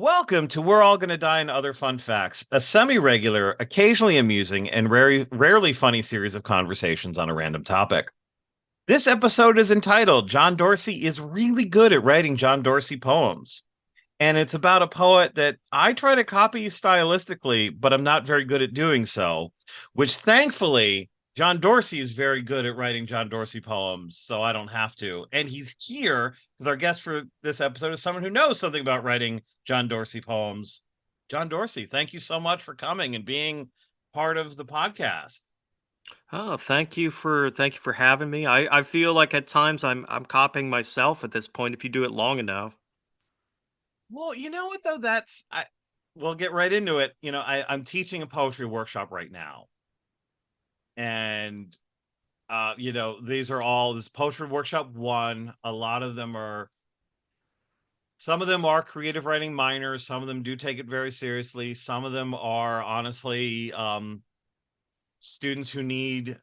Welcome to We're All Gonna Die and Other Fun Facts, a semi-regular, occasionally amusing, and rarely funny series of conversations on a random topic. This episode is entitled John Dorsey is really good at writing John Dorsey poems. And it's about a poet that I try to copy stylistically, but I'm not very good at doing so, which thankfully John Dorsey is very good at writing John Dorsey poems, so I don't have to. And he's here because our guest for this episode is someone who knows something about writing John Dorsey poems. John Dorsey, thank you so much for coming and being part of the podcast. Oh, thank you for having me. I feel like at times I'm copying myself at this point if you do it long enough. Well, you know what though? We'll get right into it. I'm teaching a poetry workshop right now. And these are all this poetry workshop one. A lot of them are some of them are creative writing minors, some of them do take it very seriously. Some of them are honestly students who need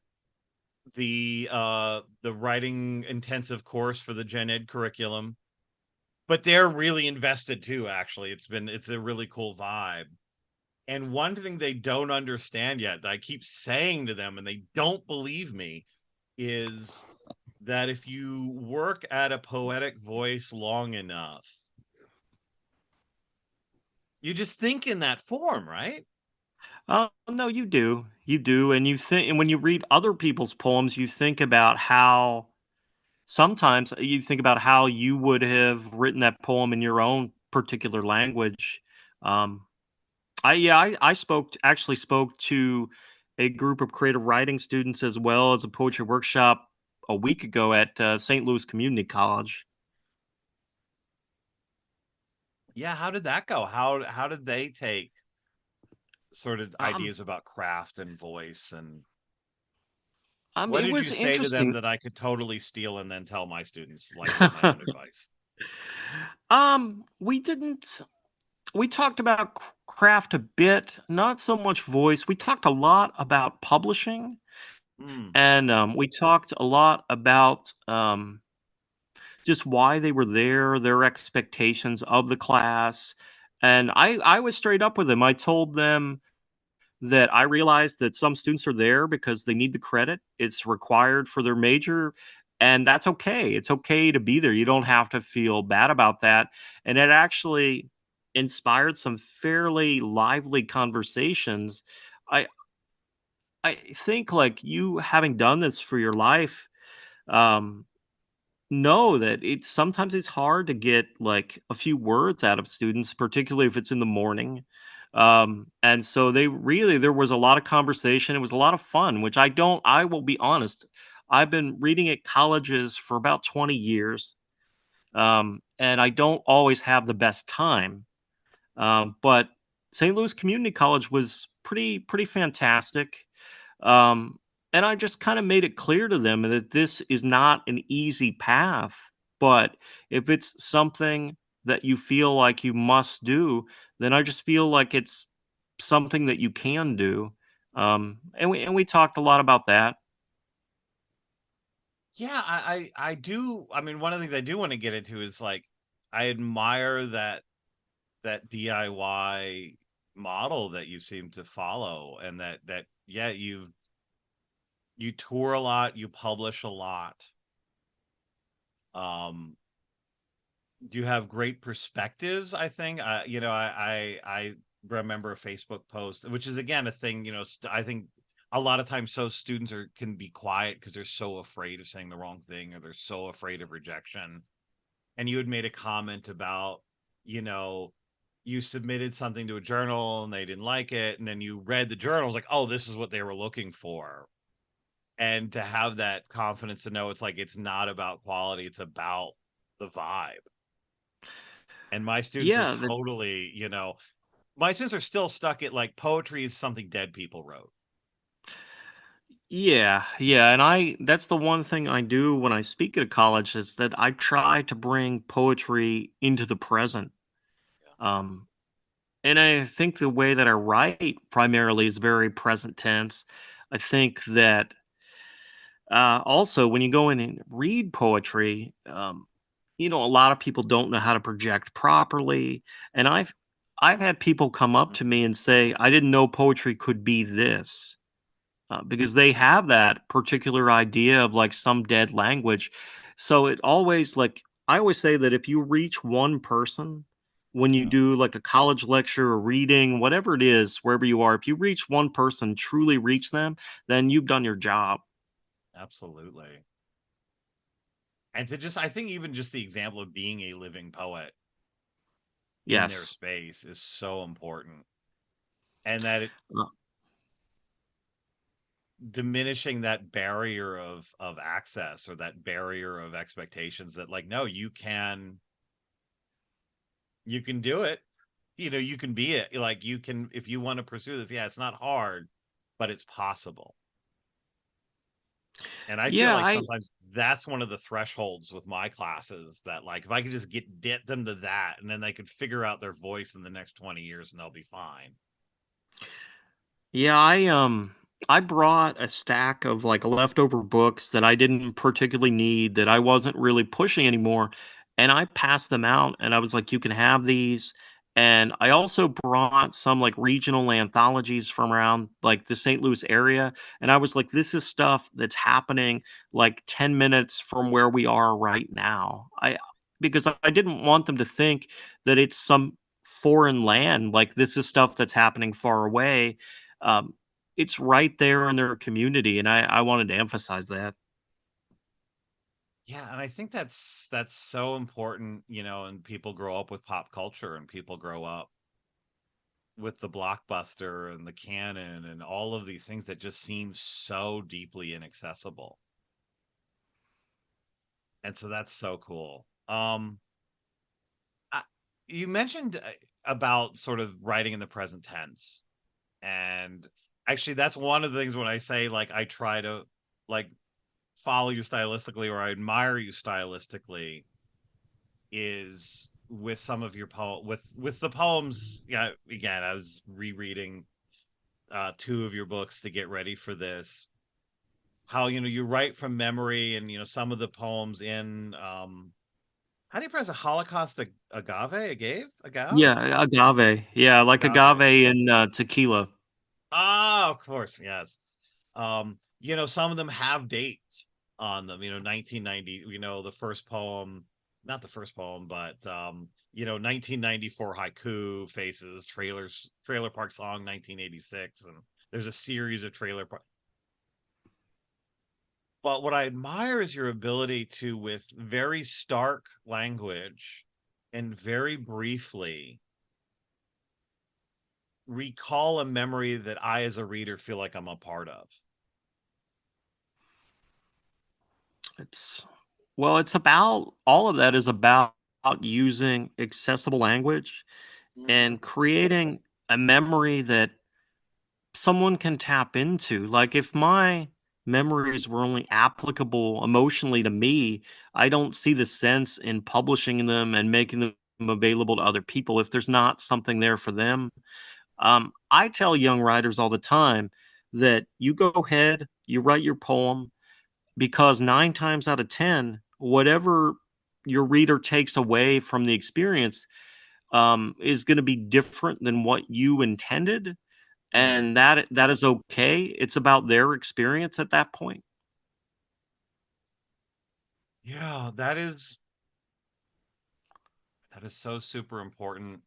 the writing intensive course for the gen ed curriculum. But they're really invested too, actually. It's a really cool vibe. And one thing they don't understand yet, that I keep saying to them and they don't believe me, is that if you work at a poetic voice long enough, you just think in that form, right? Oh, no, you do, and you think, and when you read other people's poems, you think about how sometimes you think about how you would have written that poem in your own particular language. Um, I actually spoke to a group of creative writing students as well as a poetry workshop a week ago at St. Louis Community College. Yeah, how did that go? How did they take sort of Um, ideas about craft and voice, and what it did you was say to them interesting. that I could totally steal and then tell my students like as my own advice? We didn't. We talked about craft a bit, not so much voice. We talked a lot about publishing, Hmm. and we talked a lot about just why they were there, their expectations of the class. And I was straight up with them. I told them that I realized that some students are there because they need the credit. It's required for their major, and that's okay. It's okay to be there. You don't have to feel bad about that. And it actually inspired some fairly lively conversations. I I think like you having done this for your life, um, know that it's sometimes it's hard to get like a few words out of students, particularly if it's in the morning. And so there was a lot of conversation. It was a lot of fun, which I will be honest, I've been reading at colleges for about 20 years. And I don't always have the best time. But St. Louis Community College was pretty fantastic. Um, and I just kind of made it clear to them that this is not an easy path, but if it's something that you feel like you must do, then I just feel like it's something that you can do. And we talked a lot about that. Yeah, I do. I mean, one of the things I do want to get into is like I admire that DIY model that you seem to follow, and that yeah, you tour a lot, you publish a lot. Um, you have great perspectives, I think. I remember a Facebook post, which is again a thing, I think a lot of times so students are can be quiet because they're so afraid of saying the wrong thing or they're so afraid of rejection. And you had made a comment about, you know, you submitted something to a journal and they didn't like it, and then you read the journal, it was like, oh, this is what they were looking for. And to have that confidence to know it's like it's not about quality, it's about the vibe. And my students are Yeah, that totally, my students are still stuck at like poetry is something dead people wrote. yeah, and I that's the one thing I do when I speak at a college is that I try to bring poetry into the present. Um, And I think the way that I write primarily is very present tense. I think that also when you go in and read poetry, a lot of people don't know how to project properly. And I've had people come up to me and say, "I didn't know poetry could be this," because they have that particular idea of like some dead language. So it always like I always say that if you reach one person when you Mm, do like a college lecture or reading, whatever it is, wherever you are, if you reach one person, truly reach them, then you've done your job. absolutely. And to just, I think even just the example of being a living poet in their Yes. space is so important. And that it Uh, diminishing that barrier of access or that barrier of expectations that like, no, you can do it. You know, you can be it. Like you can, if you want to pursue this, yeah, it's not hard, but it's possible. And I feel yeah, like I sometimes that's one of the thresholds with my classes that like if I could just get them to that and then they could figure out their voice in the next 20 years and they'll be fine. Yeah, I brought a stack of like leftover books that I didn't particularly need that I wasn't really pushing anymore, and I passed them out and I was like, you can have these. And I also brought some like regional anthologies from around like the St. Louis area, and I was like, this is stuff that's happening like 10 minutes from where we are right now. I Because I didn't want them to think that it's some foreign land, like this is stuff that's happening far away. um, it's right there in their community, and I wanted to emphasize that. Yeah, and I think that's so important, you know, and people grow up with pop culture and people grow up with the blockbuster and the canon and all of these things that just seem so deeply inaccessible. And so that's so cool. I, you mentioned about sort of writing in the present tense. And actually that's one of the things when I say like I try to like follow you stylistically or I admire you stylistically is with some of your with the poems. Yeah, again, I was rereading two of your books to get ready for this. How you know you write from memory, and you know some of the poems in how do you pronounce a Holocaust agave Yeah, agave. Yeah, like agave agave. and tequila. Ah, of course, yes. You know, some of them have dates on them, you know, 1990, you know, the first poem, not the first poem, but you know, 1994 haiku faces trailer park song 1986, and there's a series of trailer park. But what I admire is your ability to, with very stark language and very briefly, recall a memory that I, as a reader, feel like I'm a part of. It's well, it's about all of that is about using accessible language Hmm. and creating a memory that someone can tap into. Like if my memories were only applicable emotionally to me, I don't see the sense in publishing them and making them available to other people if there's not something there for them. I tell young writers all the time that you go ahead, you write your poem, because 9 times out of 10, whatever your reader takes away from the experience is going to be different than what you intended, Hmm. and that is okay. It's about their experience at that point. Yeah, that is so super important.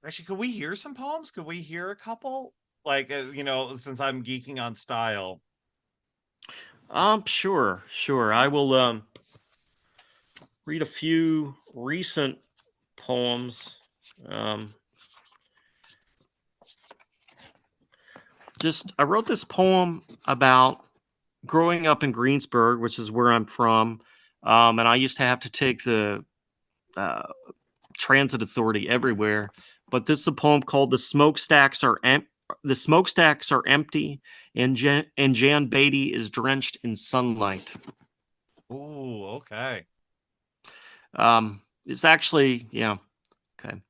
Actually, could we hear some poems? Could we hear a couple? Like, you know, since I'm geeking on style. Sure, sure. I will read a few recent poems. Um, just I wrote this poem about growing up in Greensburg, which is where I'm from, and I used to have to take the uh, transit authority everywhere. But this is a poem called The smokestacks are empty, and Jan Beatty is drenched in sunlight." Ooh, okay. It's actually, yeah, okay.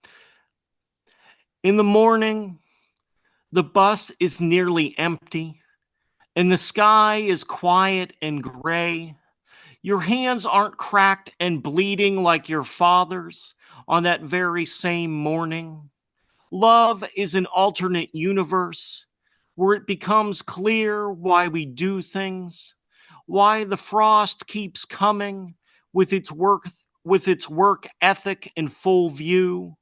In the morning, the bus is nearly empty, and the sky is quiet and gray. Your hands aren't cracked and bleeding like your father's on that very same morning. Love is an alternate universe where it becomes clear why we do things, why the frost keeps coming with its work ethic in full view.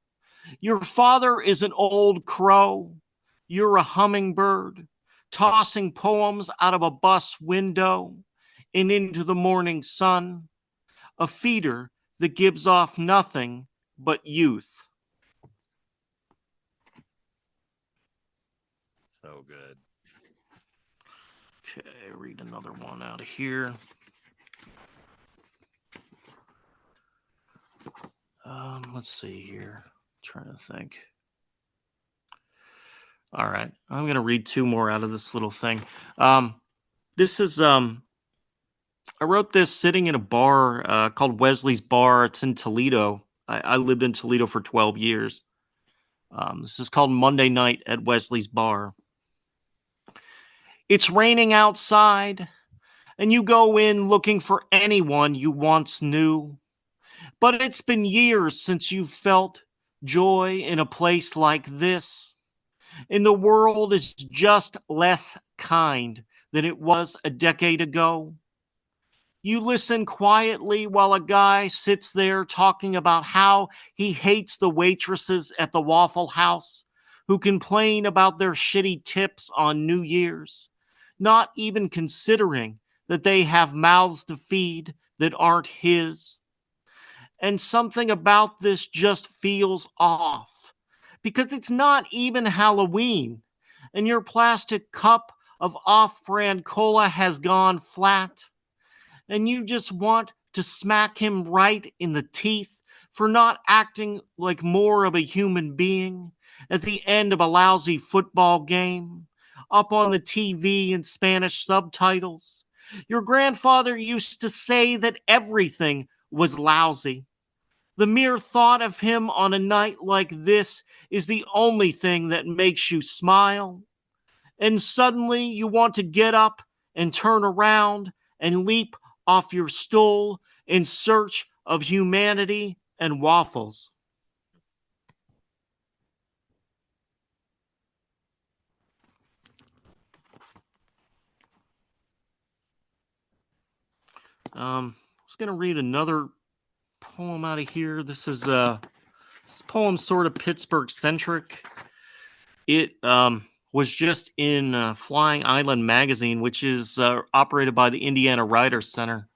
Your father is an old crow. You're a hummingbird, tossing poems out of a bus window and into the morning sun, a feeder that gives off nothing but youth. So good. Okay, read another one out of here. Let's see here. Trying to think. All right, I'm going to read two more out of this little thing. This is I wrote this sitting in a bar called Wesley's Bar. It's in Toledo. I lived in Toledo for 12 years. This is called Monday Night at Wesley's Bar. It's raining outside, and you go in looking for anyone you once knew. But it's been years since you've felt joy in a place like this. And the world is just less kind than it was a decade ago. You listen quietly while a guy sits there talking about how he hates the waitresses at the Waffle House who complain about their shitty tips on New Year's, not even considering that they have mouths to feed that aren't his. And something about this just feels off because it's not even Halloween, and your plastic cup of off brand cola has gone flat, and you just want to smack him right in the teeth for not acting like more of a human being at the end of a lousy football game, up on the TV in Spanish subtitles. Your grandfather used to say that everything was lousy. The mere thought of him on a night like this is the only thing that makes you smile. And suddenly you want to get up and turn around and leap off your stool in search of humanity and waffles. I was going to read another poem out of here. This poem sort of Pittsburgh centric. It was just in Flying Island magazine, which is operated by the Indiana Writers Center.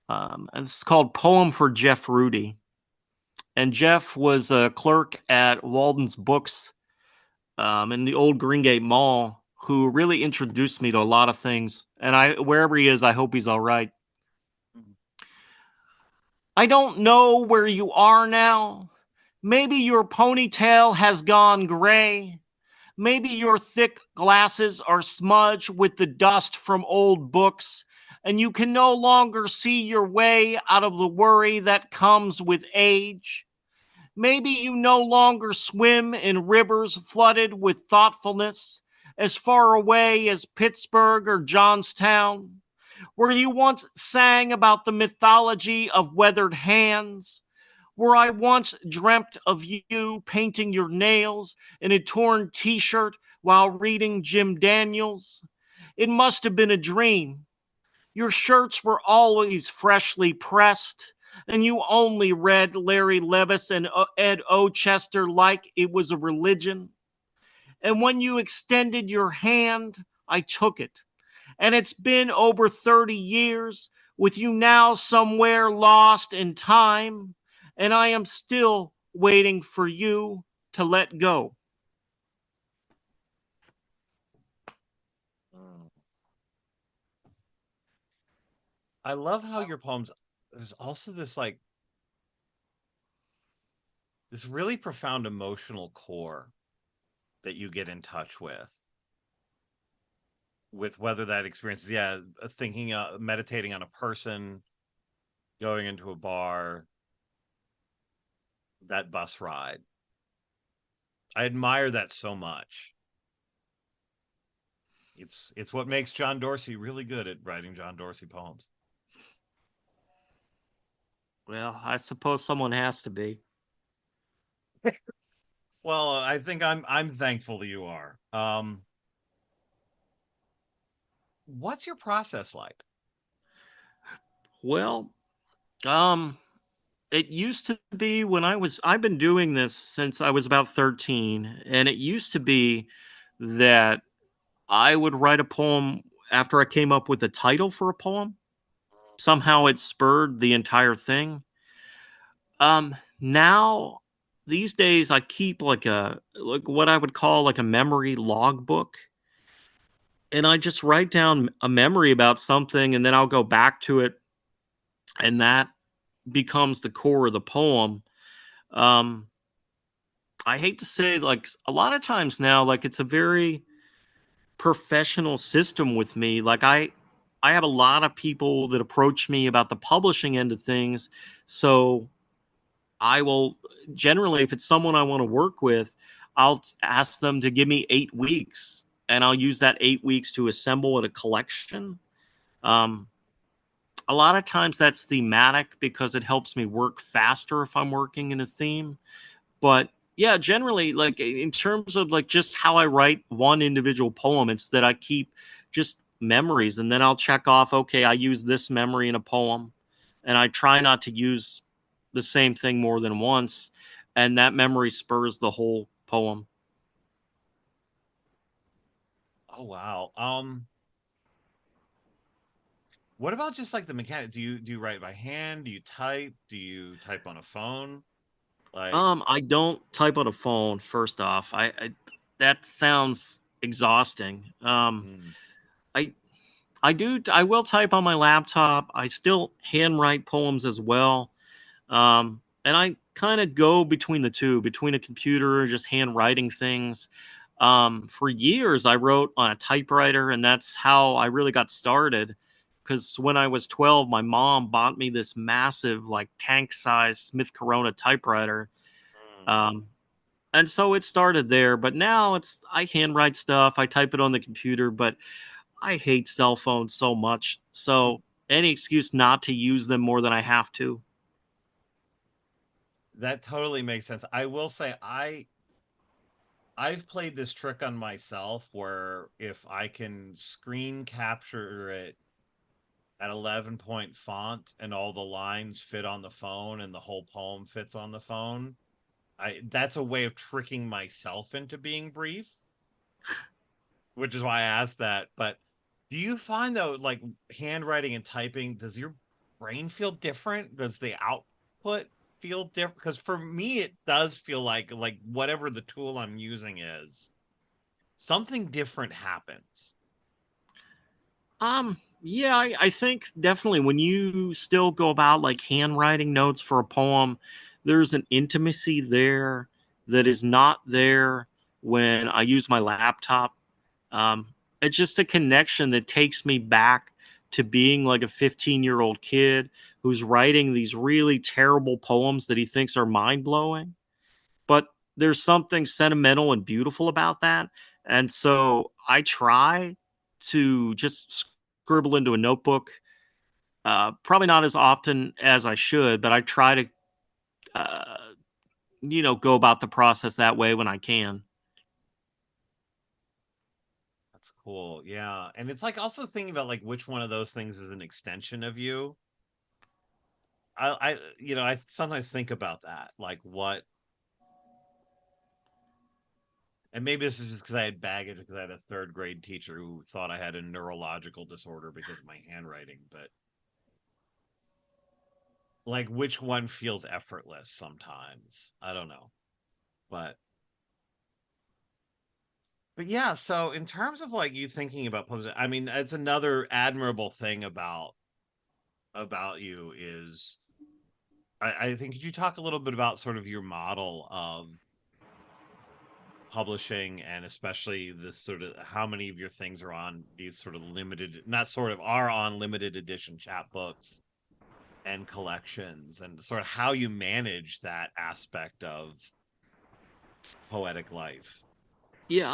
And it's called Poem for Jeff Rudy. And Jeff was a clerk at Walden's Books in the old Greengate Mall, who really introduced me to a lot of things. And wherever he is, I hope he's all right. I don't know where you are now. Maybe your ponytail has gone gray. Maybe your thick glasses are smudged with the dust from old books, and you can no longer see your way out of the worry that comes with age. Maybe you no longer swim in rivers flooded with thoughtfulness as far away as Pittsburgh or Johnstown, where you once sang about the mythology of weathered hands, where I once dreamt of you painting your nails in a torn t shirt while reading Jim Daniels. It must have been a dream. Your shirts were always freshly pressed, and you only read Larry Levis and Ed Ochester like it was a religion. And when you extended your hand, I took it. And it's been over 30 years with you now somewhere lost in time, and I am still waiting for you to let go. I love how your poems, there's also this really profound emotional core that you get in touch with whether that experience is, yeah, thinking, meditating on a person, going into a bar, that bus ride. I admire that so much. It's what makes John Dorsey really good at writing John Dorsey poems. Well, I suppose someone has to be. Well, I think I'm thankful that you are. What's your process like? Well, um, it used to be when I've been doing this since I was about 13, and it used to be that I would write a poem after I came up with a title for a poem. Somehow it spurred the entire thing. Now these days I keep like what I would call like a memory logbook, and I just write down a memory about something, and then I'll go back to it, and that becomes the core of the poem. Um, I hate to say, like a lot of times now, like it's a very professional system with me. I have a lot of people that approach me about the publishing end of things, so I will generally, if it's someone I want to work with, I'll ask them to give me 8 weeks, and I'll use that 8 weeks to assemble a collection. Um, a lot of times that's thematic because it helps me work faster if I'm working in a theme. But yeah, generally, like in terms of like just how I write one individual poem, it's that I keep just memories, and then I'll check off, okay, I use this memory in a poem, and I try not to use the same thing more than once, and that memory spurs the whole poem. Oh wow. What about just like the mechanic? Do you write by hand? Do you type? Do you type on a phone? Like, I don't type on a phone. First off, I that sounds exhausting. mm, I I will type on my laptop. I still handwrite poems as well. And I kind of go between the two, between a computer and just handwriting things. For years, I wrote on a typewriter, and that's how I really got started. Because when I was 12, my mom bought me this massive, like tank sized Smith Corona typewriter. mm. Um, and so it started there. But now I handwrite stuff, I type it on the computer, but I hate cell phones so much. So any excuse not to use them more than I have to. That totally makes sense. I will say I've played this trick on myself where if I can screen capture it at 11-point font and all the lines fit on the phone and the whole poem fits on the phone, I that's a way of tricking myself into being brief, which is why I asked that. But do you find though, like handwriting and typing, does your brain feel different? Does the output feel different? Because for me, it does feel like whatever the tool I'm using is, something different happens. Yeah, I think definitely when you still go about like handwriting notes for a poem, there's an intimacy there that is not there when I use my laptop. Um, it's just a connection that takes me back to being like a 15-year-old kid who's writing these really terrible poems that he thinks are mind blowing. But there's something sentimental and beautiful about that. And so I try to just scribble into a notebook. Probably not as often as I should, but I try to, uh, go about the process that way when I can. That's cool. Yeah. And it's like also thinking about like which one of those things is an extension of you. I sometimes think about that. Like what, and maybe this is just because I had baggage because I had a third grade teacher who thought I had a neurological disorder because of my handwriting, but like which one feels effortless sometimes. I don't know. But but yeah, so in terms of like you thinking about publishing, I mean, it's another admirable thing about you is I think could you talk a little bit about sort of your model of publishing and especially this sort of how many of your things are on these sort of limited, not sort of, are on limited edition chapbooks and collections and sort of how you manage that aspect of poetic life. Yeah,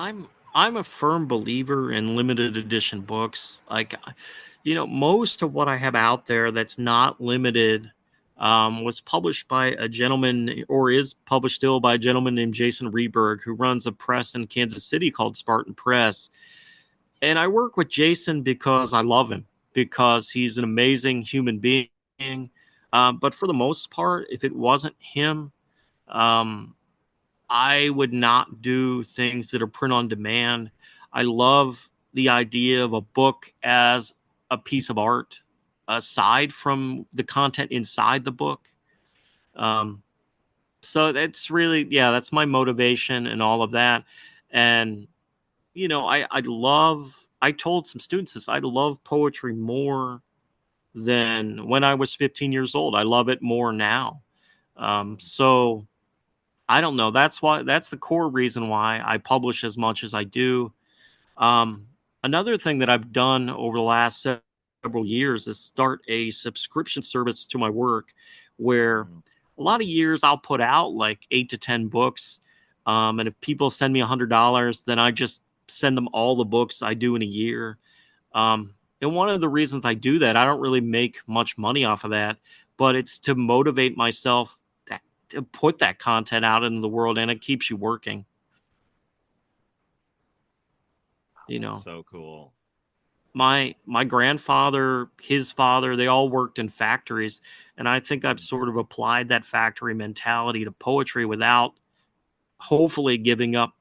I'm a firm believer in limited edition books. Like, most of what I have out there that's not limited, was published by a gentleman, or is published still by a gentleman named Jason Reberg, who runs a press in Kansas City called Spartan Press. And I work with Jason because I love him, because he's an amazing human being. But for the most part, if it wasn't him, um, I would not do things that are print on demand. I love the idea of a book as a piece of art aside from the content inside the book. Um, so that's really, yeah, that's my motivation and all of that. And, I told some students this, I love poetry more than when I was 15 years old. I love it more now. So I don't know. That's the core reason why I publish as much as I do. Um, Another thing that I've done over the last several years is start a subscription service to my work where Mm. a lot of years I'll put out like 8 to 10 books. And if people send me $100, then I just send them all the books I do in a year. And one of the reasons I do that, I don't really make much money off of that, but it's to motivate myself to put that content out into the world, and it keeps you working. You That's know, so cool. my grandfather, his father, they all worked in factories, and I think I've Mm. sort of applied that factory mentality to poetry without hopefully giving up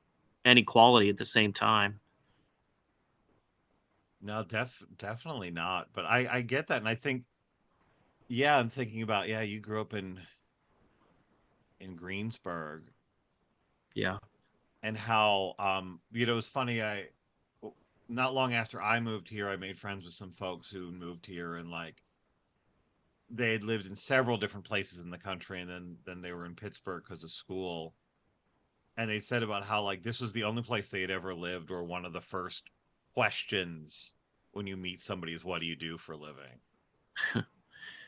any quality at the same time. No, definitely not. But I get that, and I think, yeah, I'm thinking about, yeah, you grew up in Greensburg, Yeah. and how it was funny. Not long after I moved here, I made friends with some folks who moved here, and like they had lived in several different places in the country, and then they were in Pittsburgh because of school. And they said about how like this was the only place they had ever lived, or one of the first questions when you meet somebody is, what do you do for a living?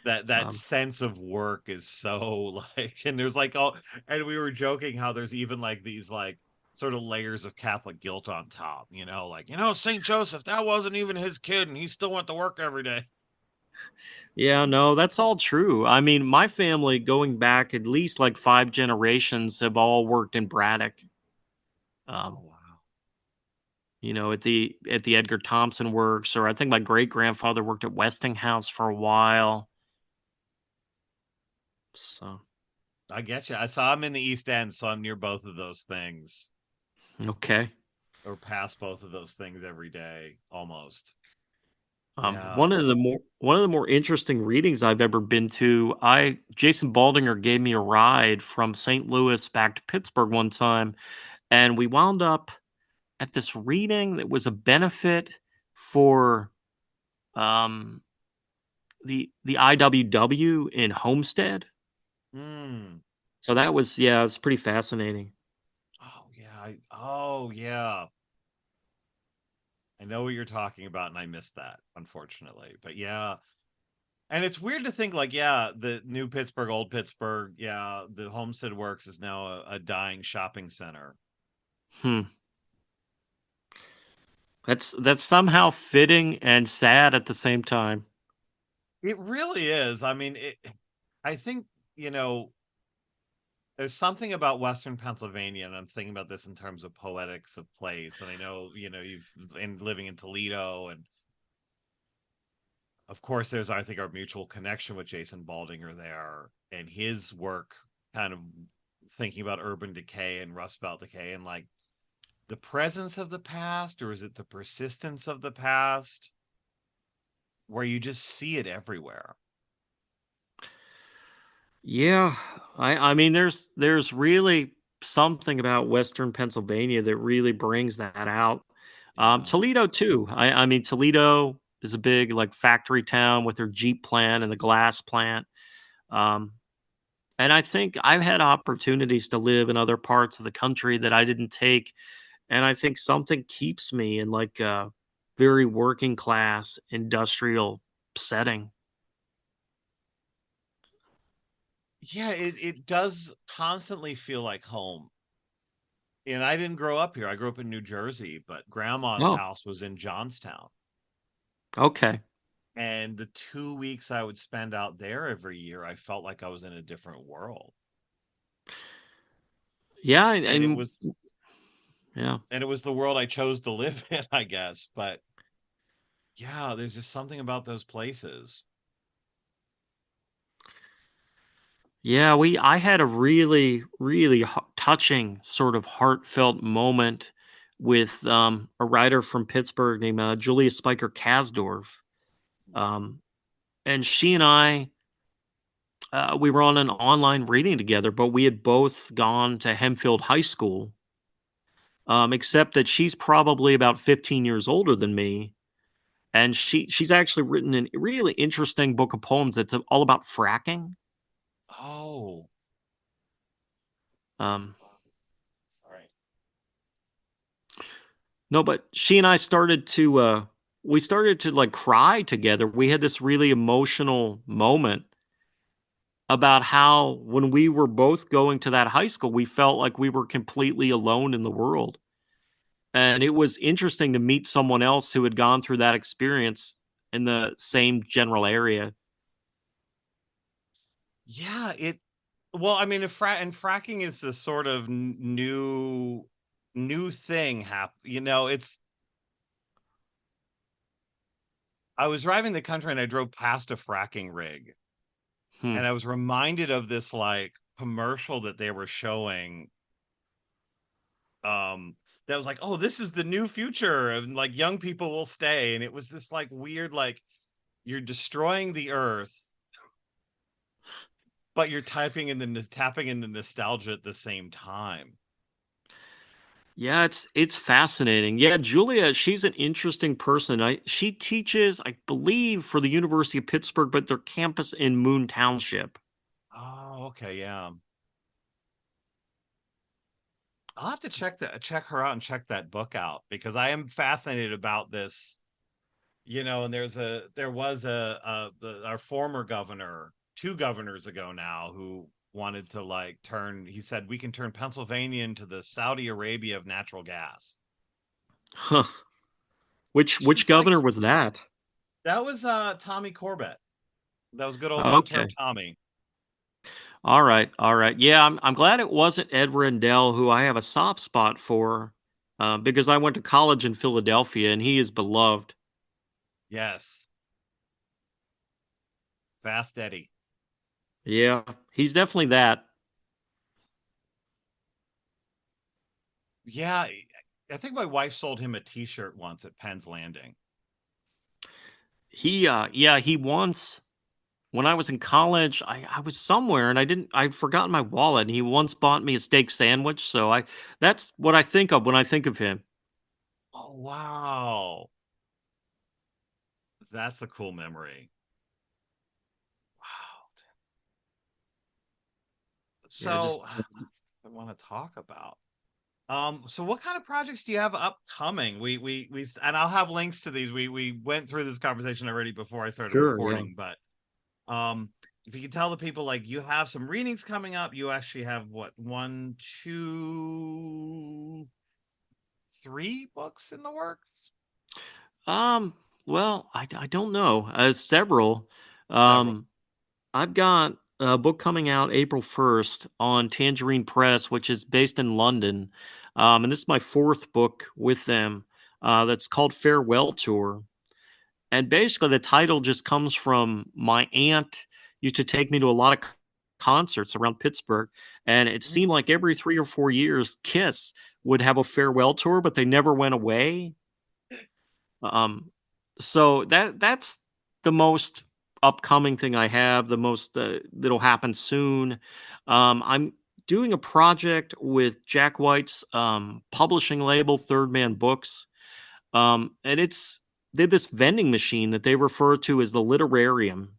That Um, sense of work is so like, and there's like all, and we were joking how there's even like these like sort of layers of Catholic guilt on top, like, Saint Joseph, that wasn't even his kid and he still went to work every day. yeah, no, that's all true. I mean, my family, going back at least like 5 generations, have all worked in Braddock. Oh Um, wow. at the Edgar Thompson Works, or I think my great grandfather worked at Westinghouse for a while. So I get you. I saw I'm in the East End, so I'm near both of those things, okay. or past both of those things every day almost. Um, Yeah. one of the more one of the more interesting readings I've ever been to, I Jason Baldinger gave me a ride from St. Louis back to Pittsburgh one time, and we wound up at this reading that was a benefit for um, the IWW in Homestead. Hmm. So that was, yeah, it's pretty fascinating. Oh yeah. Oh yeah. I know what you're talking about, and I missed that, unfortunately. But yeah, and it's weird to think like, yeah, the new Pittsburgh, old Pittsburgh, yeah, the Homestead Works is now a dying shopping center. Hmm. That's somehow fitting and sad at the same time. It really is. I mean, I think, you know, there's something about Western Pennsylvania, and I'm thinking about this in terms of poetics of place. And I know, you've been living in Toledo, and of course, there's, I think, our mutual connection with Jason Baldinger there and his work, kind of thinking about urban decay and Rust Belt decay, and like the presence of the past, or is it the persistence of the past, where you just see it everywhere? Yeah, I mean, there's really something about Western Pennsylvania that really brings that out. Yeah. Toledo too. I mean, Toledo is a big like factory town with their Jeep plant and the glass plant. Um, and I think I've had opportunities to live in other parts of the country that I didn't take, and I think something keeps me in like a very working class industrial setting. Yeah, it does constantly feel like home. And I didn't grow up here. I grew up in New Jersey, but grandma's Oh, house was in Johnstown. okay. And the 2 weeks I would spend out there every year, I felt like I was in a different world. Yeah, And it was yeah. and it was the world I chose to live in, I guess. But yeah, there's just something about those places. Yeah, I had a really, really touching, sort of heartfelt moment with a writer from Pittsburgh named Julia Spiker Kasdorf. Um, and she and I, we were on an online reading together, but we had both gone to Hempfield High School, except that she's probably about 15 years older than me. And she's actually written a really interesting book of poems that's all about fracking. Oh, Um, sorry. No, but she and I started to we started to like cry together. We had this really emotional moment about how when we were both going to that high school, we felt like we were completely alone in the world. And it was interesting to meet someone else who had gone through that experience in the same general area. Yeah, well, I mean, if fracking is the sort of new thing it's I was driving the country and I drove past a fracking rig Hmm. and I was reminded of this like commercial that they were showing that was like, "Oh, this is the new future and like young people will stay." And it was this like weird like you're destroying the earth, but you're tapping in the nostalgia at the same time. Yeah, it's fascinating. Yeah, Julia, she's an interesting person. She teaches, I believe, for the University of Pittsburgh, but their campus in Moon Township. Oh, okay, yeah. I'll have to check her out and check that book out because I am fascinated about this. And there was our former governor, two governors ago now, who wanted to like he said we can turn Pennsylvania into the Saudi Arabia of natural gas. Huh. Which Just like governor was that? that was Tommy Corbett. That was good old one-term Okay. Tommy. All right. All right. Yeah, I'm glad it wasn't Ed Rendell, who I have a soft spot for, because I went to college in Philadelphia and he is beloved. Yes. Fast Eddie. Yeah, he's definitely that. Yeah, I think my wife sold him a t-shirt once at Penn's Landing. Yeah, he once, when I was in college, I was somewhere and I'd forgotten my wallet and he once bought me a steak sandwich. So that's what I think of when I think of him. Oh, wow. That's a cool memory. Wow. Yeah, So, I want to talk about. So what kind of projects do you have upcoming? And I'll have links to these. We went through this conversation already before I started sure, yeah. recording, but um, if you can tell the people like you have some readings coming up, you actually have what, one, two, three books in the works? Um, well, I don't know. Several. Several. Um, I've got a book coming out April 1st on Tangerine Press, which is based in London. And this is my fourth book with them. That's called Farewell Tour. And basically, the title just comes from my aunt used to take me to a lot of concerts around Pittsburgh, and it seemed Mm. like every 3 or 4 years, Kiss would have a farewell tour, but they never went away. Um, so that's the most upcoming thing I have. The most that'll happen soon. I'm doing a project with Jack White's publishing label, Third Man Books, and they have this vending machine that they refer to as the Literarium,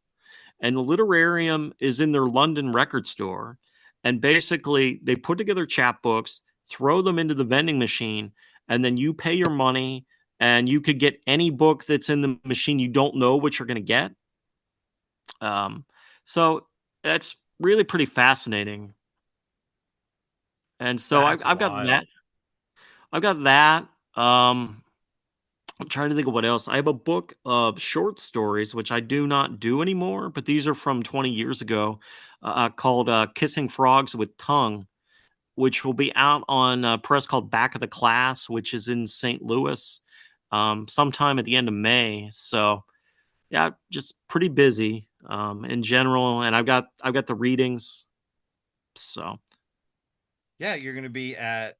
and the Literarium is in their London record store, and basically they put together chapbooks, throw them into the vending machine, and then you pay your money, and you could get any book that's in the machine. You don't know what you're going to get. Um, so that's really pretty fascinating. And so That's I've got that. wild. I've got that. Um, I'm trying to think of what else. I have a book of short stories, which I do not do anymore, but these are from 20 years ago, called Kissing Frogs with Tongue, which will be out on a press called Back of the Class, which is in St. Louis sometime at the end of May. So, yeah, just pretty busy in general. And I've got the readings. So, Yeah, you're going to be at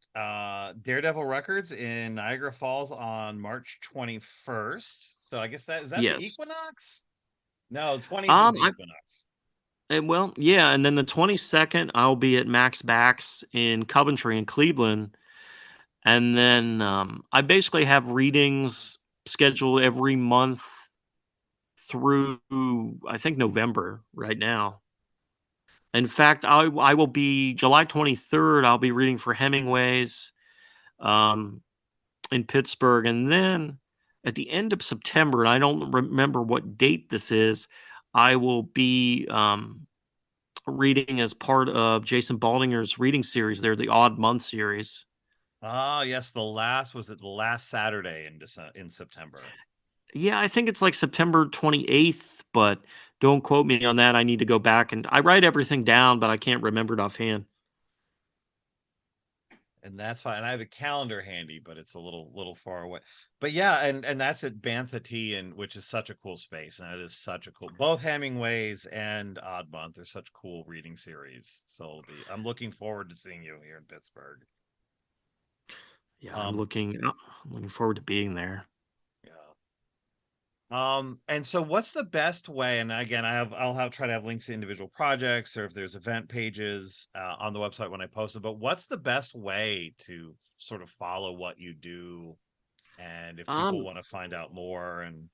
Daredevil Records in Niagara Falls on March 21st. So I guess that is that the yes. equinox? No, 20th is Um, the I equinox. well, yeah, and then the 22nd, I'll be at Max Backs in Coventry in Cleveland. And then I basically have readings scheduled every month through, I think, November right now. In fact, I will be July 23rd, I'll be reading for Hemingway's um, in Pittsburgh. And then at the end of September, and I don't remember what date this is, I will be reading as part of Jason Baldinger's reading series. They're the Odd Month series. Ah, yes, the last was it the last Saturday in September. Yeah, I think it's like September 28th, but don't quote me on that. I need to go back and I write everything down, but I can't remember it offhand. And that's fine. And I have a calendar handy, but it's a little far away. But yeah, and that's at Bantha Tea, and which is such a cool space, and it is such a cool. Both Hemingways and Odd Month are such cool reading series. So I'm looking forward to seeing you here in Pittsburgh. Yeah, Um, I'm looking forward to being there. yeah. And so what's the best way? And again, I'll have try to have links to individual projects or if there's event pages on the website when I post it. But what's the best way to sort of follow what you do? And if people Um, want to find out more and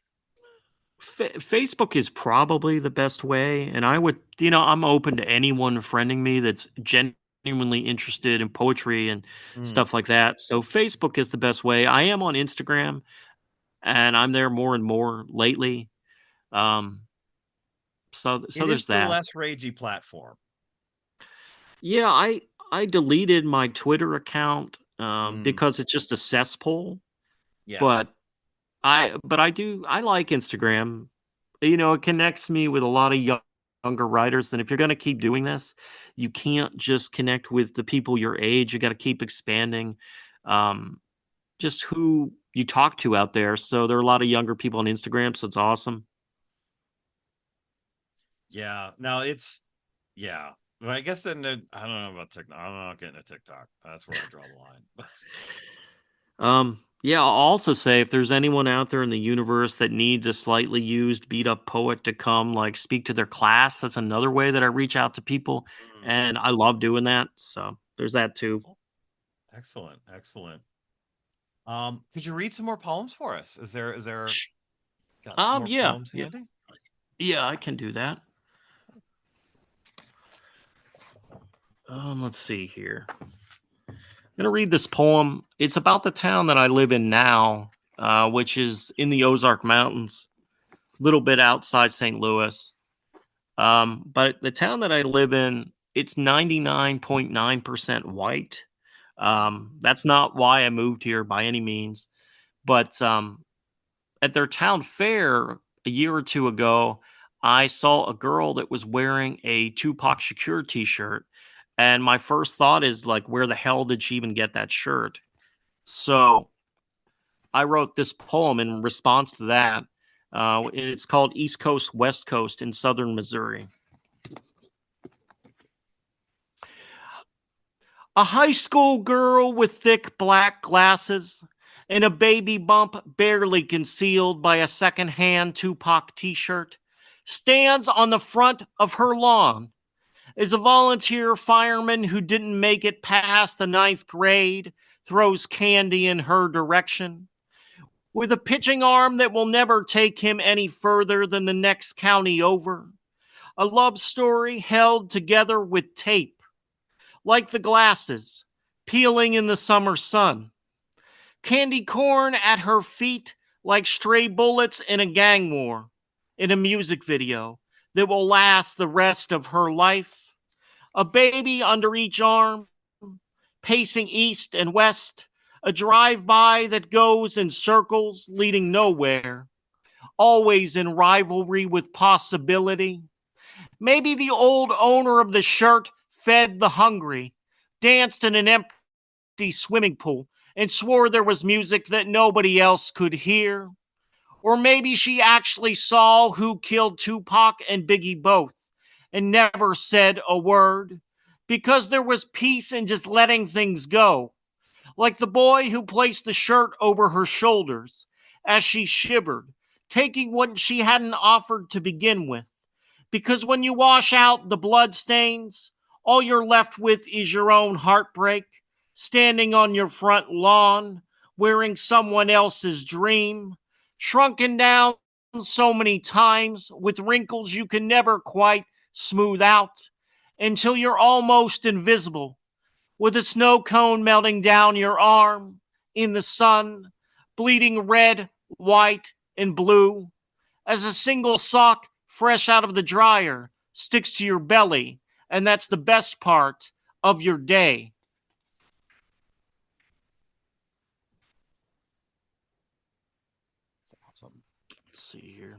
Facebook is probably the best way, and I would, I'm open to anyone friending me that's genuinely interested in poetry and mm, stuff like that. So Facebook is the best way. I am on Instagram, and I'm there more and more lately. Um, so it is there's the that. less ragey platform. Yeah, I deleted my Twitter account Mm, because it's just a cesspool. yes. But I like Instagram. It connects me with a lot of younger writers. And if you're going to keep doing this, you can't just connect with the people your age. You got to keep expanding um, just who you talk to out there. So there are a lot of younger people on Instagram. So it's awesome. Yeah. No, it's yeah. But I guess then I don't know about TikTok. I'm not getting a TikTok. That's where I draw the line. Yeah, I'll also say if there's anyone out there in the universe that needs a slightly used, beat up poet to come like speak to their class, that's another way that I reach out to people. Mm, And I love doing that. So there's that too. excellent. Excellent. Could you read some more poems for us? Is there Sh- got some more Yeah, poems yeah, handy? yeah, I can do that. Let's see here. I'm gonna read this poem. It's about the town that I live in now, which is in the Ozark Mountains, a little bit outside St. Louis. But the town that I live in, it's 99.9% white. Mm. That's not why I moved here by any means. But at their town fair a year or two ago, I saw a girl that was wearing a Tupac Shakur t-shirt. And my first thought is like, where the hell did she even get that shirt? So I wrote this poem in response to that. It's called East Coast, West Coast in Southern Missouri. A high school girl with thick black glasses and a baby bump barely concealed by a secondhand Tupac t shirt stands on the front of her lawn. Is a volunteer fireman who didn't make it past the ninth grade, throws candy in her direction. With a pitching arm that will never take him any further than the next county over. A love story held together with tape like the glasses, peeling in the summer sun. Candy corn at her feet like stray bullets in a gang war, in a music video that will last the rest of her life. A baby under each arm, pacing east and west, a drive-by that goes in circles leading nowhere, always in rivalry with possibility. Maybe the old owner of the shirt fed the hungry, danced in an empty swimming pool, and swore there was music that nobody else could hear. Or maybe she actually saw who killed Tupac and Biggie both and never said a word because there was peace in just letting things go. Like the boy who placed the shirt over her shoulders as she shivered, taking what she hadn't offered to begin with. Because when you wash out the blood stains, all you're left with is your own heartbreak, standing on your front lawn, wearing someone else's dream, shrunken down so many times with wrinkles you can never quite smooth out until you're almost invisible, with a snow cone melting down your arm in the sun, bleeding red, white, and blue, as a single sock fresh out of the dryer sticks to your belly, and that's the best part of your day. Awesome. Let's see here.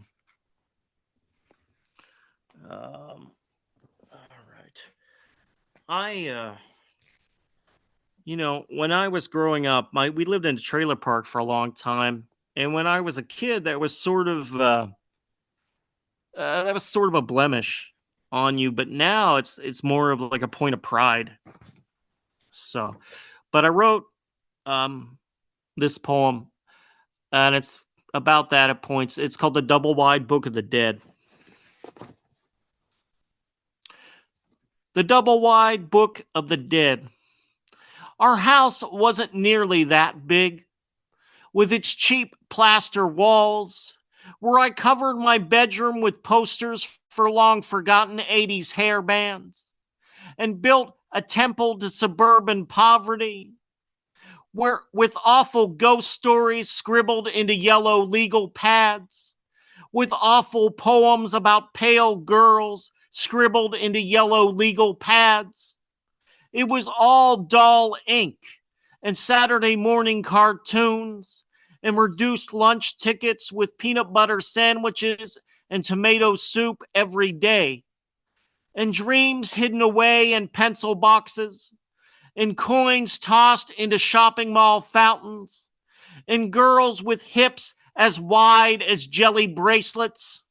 All right. When I was growing up, we lived in a trailer park for a long time, and when I was a kid, that was sort of a blemish on you. But now it's more of like a point of pride. So, but I wrote this poem, and it's about that at points. It's called The Double Wide Book of the Dead. The Double Wide Book of the Dead. Our house wasn't nearly that big, with its cheap plaster walls, where I covered my bedroom with posters for long forgotten 80s hair bands, and built a temple to suburban poverty, where with awful ghost stories scribbled into yellow legal pads, with awful poems about pale girls scribbled into yellow legal pads. It was all dull ink and Saturday morning cartoons and reduced lunch tickets with peanut butter sandwiches and tomato soup every day, and dreams hidden away in pencil boxes, and coins tossed into shopping mall fountains, and girls with hips as wide as jelly bracelets.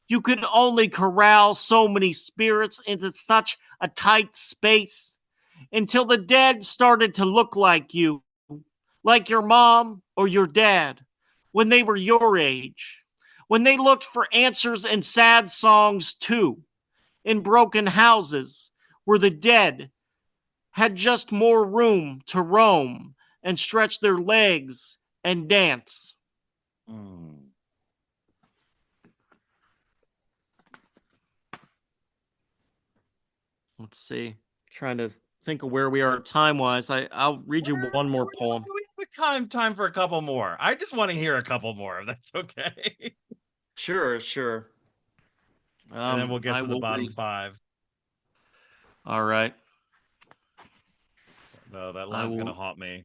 You could only corral so many spirits into such a tight space until the dead started to look like your mom or your dad when they were your age, when they looked for answers in sad songs too, in broken houses where the dead had just more room to roam and stretch their legs and dance. Mm. Let's see. Trying to think of where we are time wise. I'll read you one more poem. We have time for a couple more. I just want to hear a couple more, if that's okay. Sure. And then we'll get I to the will bottom read. five. All right. No, that line's going to haunt me.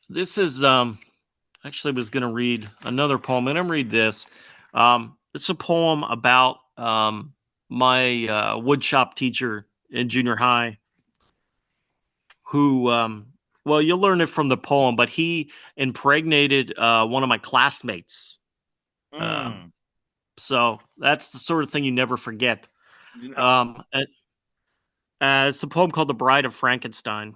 This is actually was going to read another poem, and I'm read this. It's a poem about my woodshop teacher in junior high, who well, you'll learn it from the poem, but he impregnated one of my classmates. So that's the sort of thing you never forget. It's a poem called "The Bride of Frankenstein."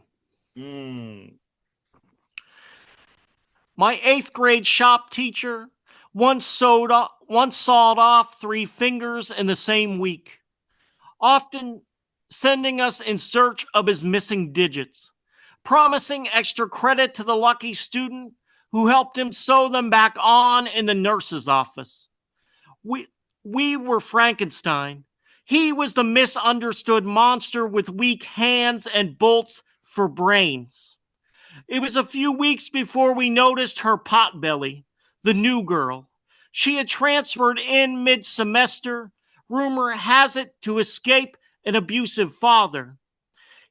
My 8th grade shop teacher once sawed off 3 fingers in the same week, often sending us in search of his missing digits, promising extra credit to the lucky student who helped him sew them back on in the nurse's office. We were Frankenstein. He was the misunderstood monster with weak hands and bolts for brains. It was a few weeks before we noticed her potbelly, the new girl. She had transferred in mid-semester, rumor has it, to escape an abusive father.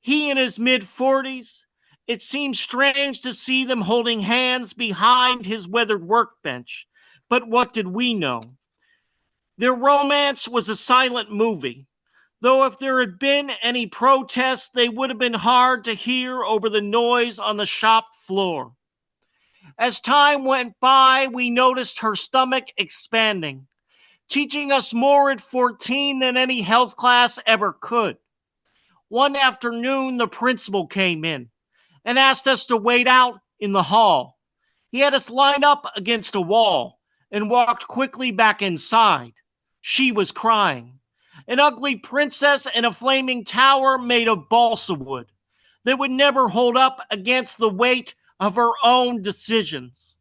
He in his mid-40s. It seemed strange to see them holding hands behind his weathered workbench. But what did we know? Their romance was a silent movie, though if there had been any protests, they would have been hard to hear over the noise on the shop floor. As time went by, we noticed her stomach expanding, teaching us more at 14 than any health class ever could. One afternoon, the principal came in and asked us to wait out in the hall. He had us line up against a wall and walked quickly back inside. She was crying. An ugly princess in a flaming tower made of balsa wood that would never hold up against the weight of her own decisions.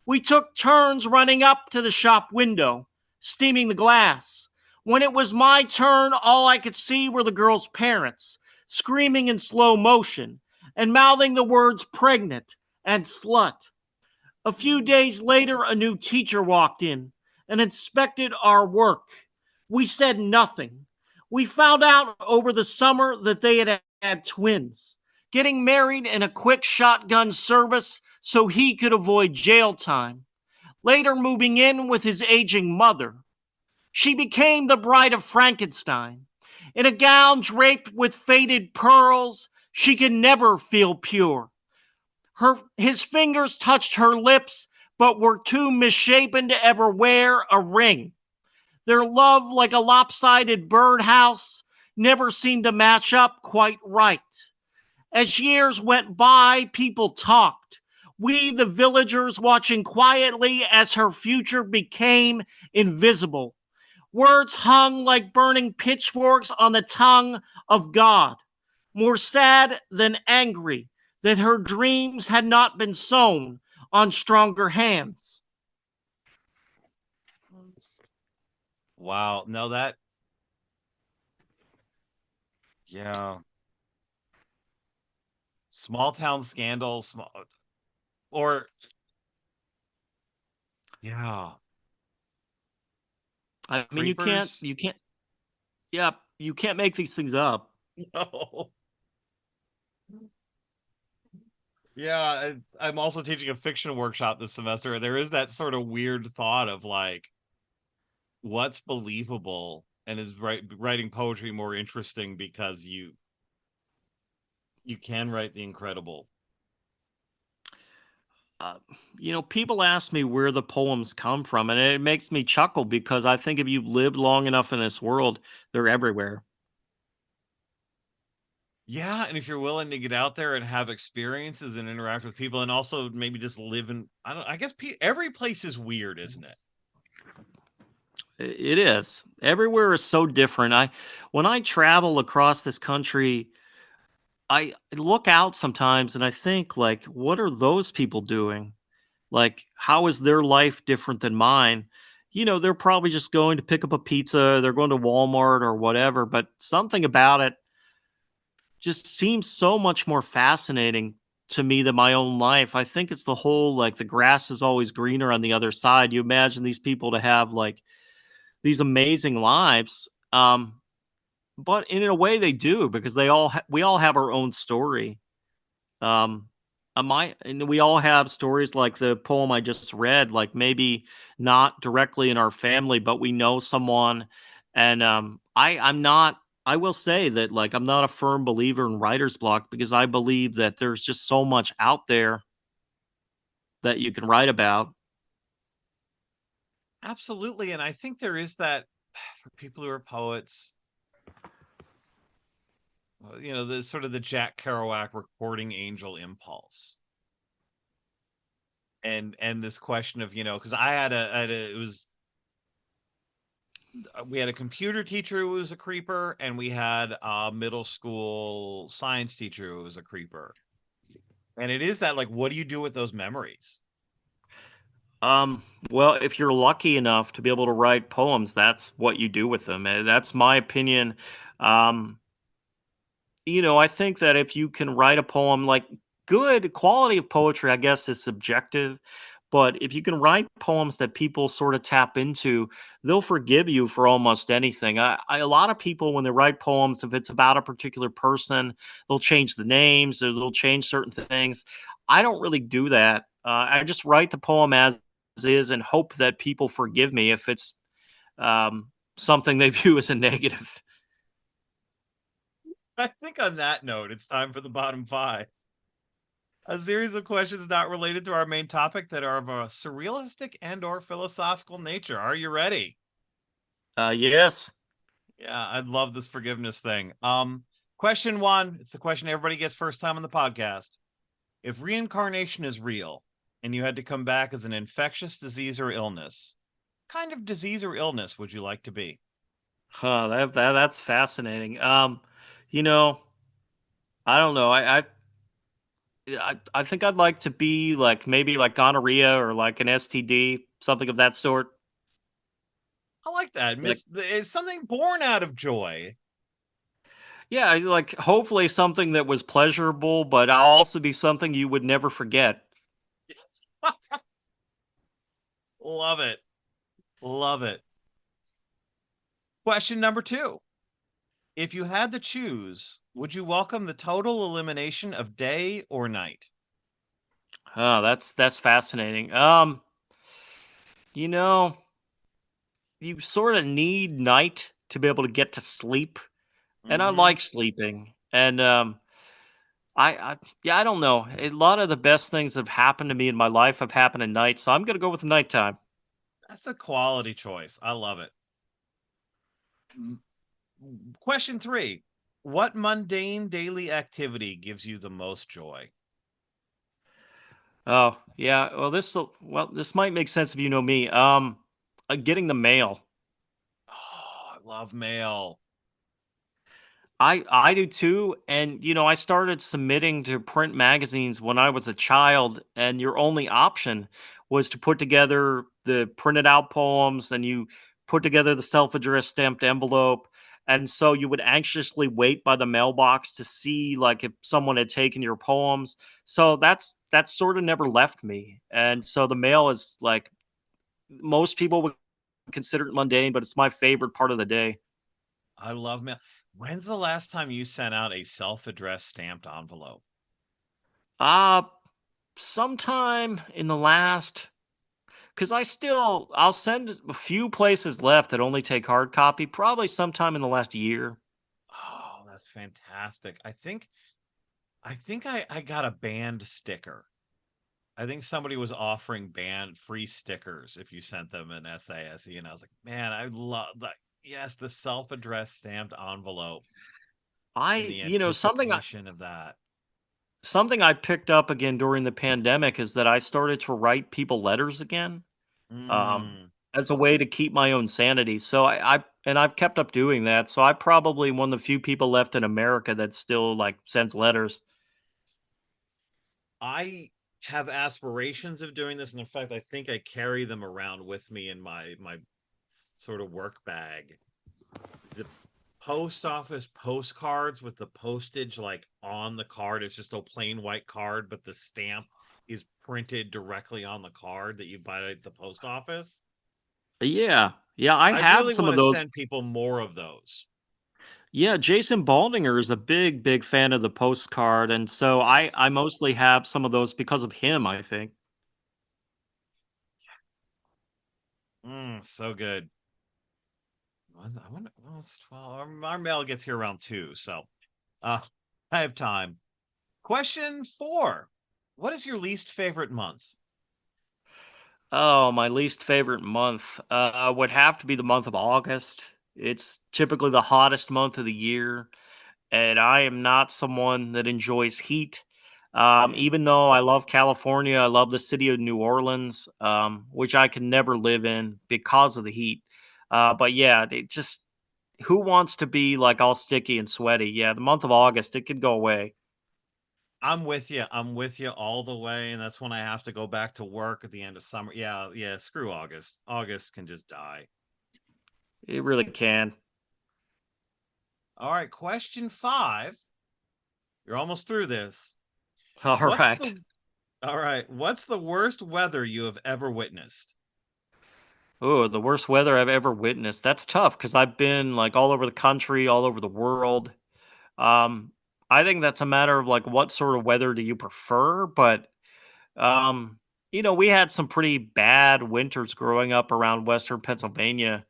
We took turns running up to the shop window, steaming the glass. When it was my turn, all I could see were the girl's parents, screaming in slow motion and mouthing the words pregnant and slut. A few days later, a new teacher walked in and inspected our work. We said nothing. We found out over the summer that they had twins, getting married in a quick shotgun service so he could avoid jail time, later moving in with his aging mother. She became the bride of Frankenstein. In a gown draped with faded pearls, she could never feel pure. His fingers touched her lips, but were too misshapen to ever wear a ring. Their love, like a lopsided birdhouse, never seemed to match up quite right. As years went by, people talked. We, the villagers, watching quietly as her future became invisible. Words hung like burning pitchforks on the tongue of God, more sad than angry that her dreams had not been sown on stronger hands. Wow. No, that, yeah. Small town scandal, small, or, yeah, I mean, creepers. yeah, you can't make these things up. No. Yeah, I'm also teaching a fiction workshop this semester. There is that sort of weird thought of like, what's believable, and is writing poetry more interesting because you can write the incredible. Uh, People ask me where the poems come from, and it makes me chuckle because I think if you lived long enough in this world, they're everywhere. Yeah, and if you're willing to get out there and have experiences and interact with people, and also maybe just live in, I don't, I guess every place is weird, isn't it? It is. Everywhere is so different. When I travel across this country, I look out sometimes and I think, like, what are those people doing? Like, how is their life different than mine? They're probably just going to pick up a pizza, they're going to Walmart or whatever, but something about it just seems so much more fascinating to me than my own life. I think it's the whole, like, the grass is always greener on the other side. You imagine these people to have like these amazing lives. But in a way they do, because we all have our own story. Um, and we all have stories like the poem I just read, like maybe not directly in our family, but we know someone. And I will say that, like, I'm not a firm believer in writer's block because I believe that there's just so much out there that you can write about. Absolutely, and I think there is that for people who are poets, the sort of the Jack Kerouac recording angel impulse. And this question of, because it was we had a computer teacher who was a creeper, and we had a middle school science teacher who was a creeper. And it is that, like, what do you do with those memories? Well, if you're lucky enough to be able to write poems, that's what you do with them. That's my opinion. Um, I think that if you can write a poem, like, good quality of poetry, I guess, is subjective, But if you can write poems that people sort of tap into, they'll forgive you for almost anything. A lot of people, when they write poems, if it's about a particular person, they'll change the names or they'll change certain things. I don't really do that. I just write the poem as is and hope that people forgive me if it's something they view as a negative. I think on that note, it's time for the bottom five. A series of questions not related to our main topic that are of a surrealistic and or philosophical nature. Are you ready? Yes. Yeah, I love this forgiveness thing. Question one, it's the question everybody gets first time on the podcast. If reincarnation is real and you had to come back as an infectious disease or illness, what kind of disease or illness would you like to be? Huh, that's fascinating. You know, I don't know. I think I'd like to be like maybe like gonorrhea or like an STD, something of that sort. I like that. Like, It's something born out of joy. yeah, like hopefully something that was pleasurable, but I'll also be something you would never forget. Love it. Love it. Question number two. If you had to choose, would you welcome the total elimination of day or night? Oh, that's fascinating. You know, you sort of need night to be able to get to sleep, and I Hmm. like sleeping. And yeah, I don't know. A lot of the best things that have happened to me in my life have happened at night, so I'm gonna go with nighttime. That's a quality choice. I love it. Mm, Question three. What mundane daily activity gives you the most joy? Oh, yeah. Well, this might make sense if you know me. Getting the mail. Oh, I love mail. I do too, and I started submitting to print magazines when I was a child, and your only option was to put together the printed out poems, and you put together the self-addressed stamped envelope, and so you would anxiously wait by the mailbox to see like if someone had taken your poems. So that's sort of never left me, and so the mail is like most people would consider it mundane, but it's my favorite part of the day. I love mail. When's the last time you sent out a self-addressed stamped envelope? Uh sometime in the last, because I'll send a few places left that only take hard copy, probably sometime in the last year. Oh, that's fantastic. I think I got a band sticker. I think somebody was offering band free stickers if you sent them an SASE, and I was like, man, I love that. Yes, the self-addressed stamped envelope and I the you know anticipation of that. something I picked up again during the pandemic is that I started to write people letters again, Mm, as a way to keep my own sanity. So I've kept up doing that. So I probably one of the few people left in America that still like sends letters. I have aspirations of doing this, and in fact, I think I carry them around with me in my sort of work bag. The post office postcards with the postage like on the card. It's just a plain white card, but the stamp is printed directly on the card that you buy at the post office. Yeah. Yeah, I I have really some want of to those. send people more of those. Yeah, Jason Baldinger is a big fan of the postcard, and so I Yes. I mostly have some of those because of him, I think. So good. I wonder, well, our mail gets here around 2, so uh, I have time. Question 4. What is your least favorite month? Oh, my least favorite month would have to be the month of August. It's typically the hottest month of the year, and I am not someone that enjoys heat. Mm. Even though I love California, I love the city of New Orleans, which I can never live in because of the heat. But yeah, it just who wants to be like all sticky and sweaty? Yeah, the month of August, it could go away. I'm with you. I'm with you all the way, and that's when I have to go back to work at the end of summer. Yeah, yeah, screw August. August can just die. It really can. All right, question 5. You're almost through this. All What's right. the All right. What's the worst weather you have ever witnessed? Oh, the worst weather I've ever witnessed. That's tough because I've been like all over the country, all over the world. Um, I think that's a matter of like what sort of weather do you prefer? But um, we had some pretty bad winters growing up around Western Pennsylvania.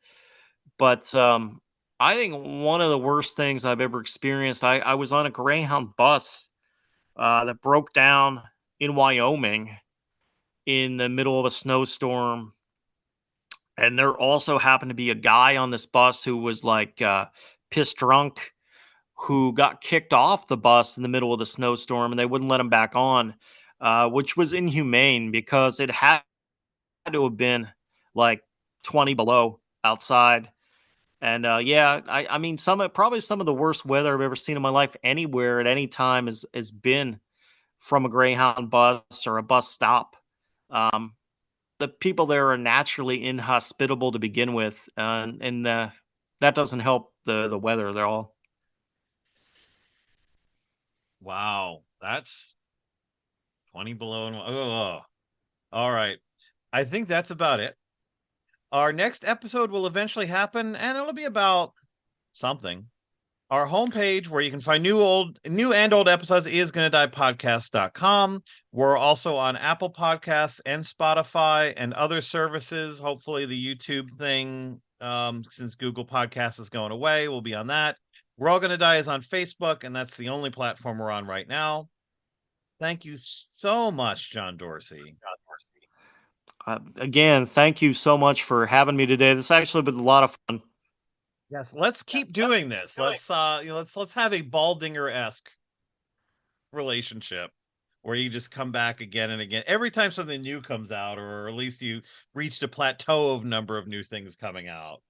But I think one of the worst things I've ever experienced. I was on a Greyhound bus that broke down in Wyoming in the middle of a snowstorm. And there also happened to be a guy on this bus who was like pissed drunk, who got kicked off the bus in the middle of the snowstorm, and they wouldn't let him back on, which was inhumane because it had to have been like 20 below outside. And yeah, I mean, probably some of the worst weather I've ever seen in my life anywhere at any time has been from a Greyhound bus or a bus stop. Um, the people there are naturally inhospitable to begin with, and that doesn't help the weather. They're all Wow. That's 20 below and oh. All right. I think that's about it. Our next episode will eventually happen and it'll be about something. Our homepage where you can find new and old episodes is gonna die podcast.com. We're also on Apple Podcasts and Spotify and other services. Hopefully the YouTube thing, since Google Podcasts is going away, we'll be on that. We're All Gonna Die is on Facebook, and that's the only platform we're on right now. Thank you so much, John Dorsey. again. Thank you so much for having me today. This actually been a lot of fun. Yes, let's keep doing this. Let's have a Baldinger-esque relationship where you just come back again and again every time something new comes out, or at least you reached a plateau of number of new things coming out.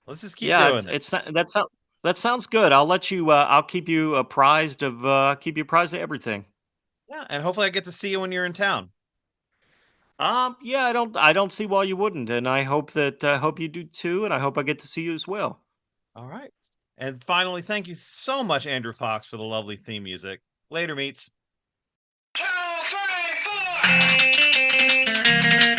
Let's just keep Yeah, doing this. that sounds good. I'll let you. I'll keep you apprised of everything. Yeah, and hopefully I get to see you when you're in town. Yeah, I don't see why you wouldn't, and I hope you do too, and I hope I get to see you as well. All right. And finally, thank you so much, Andrew Fox, for the lovely theme music. Later, meets. 2, 3, 4.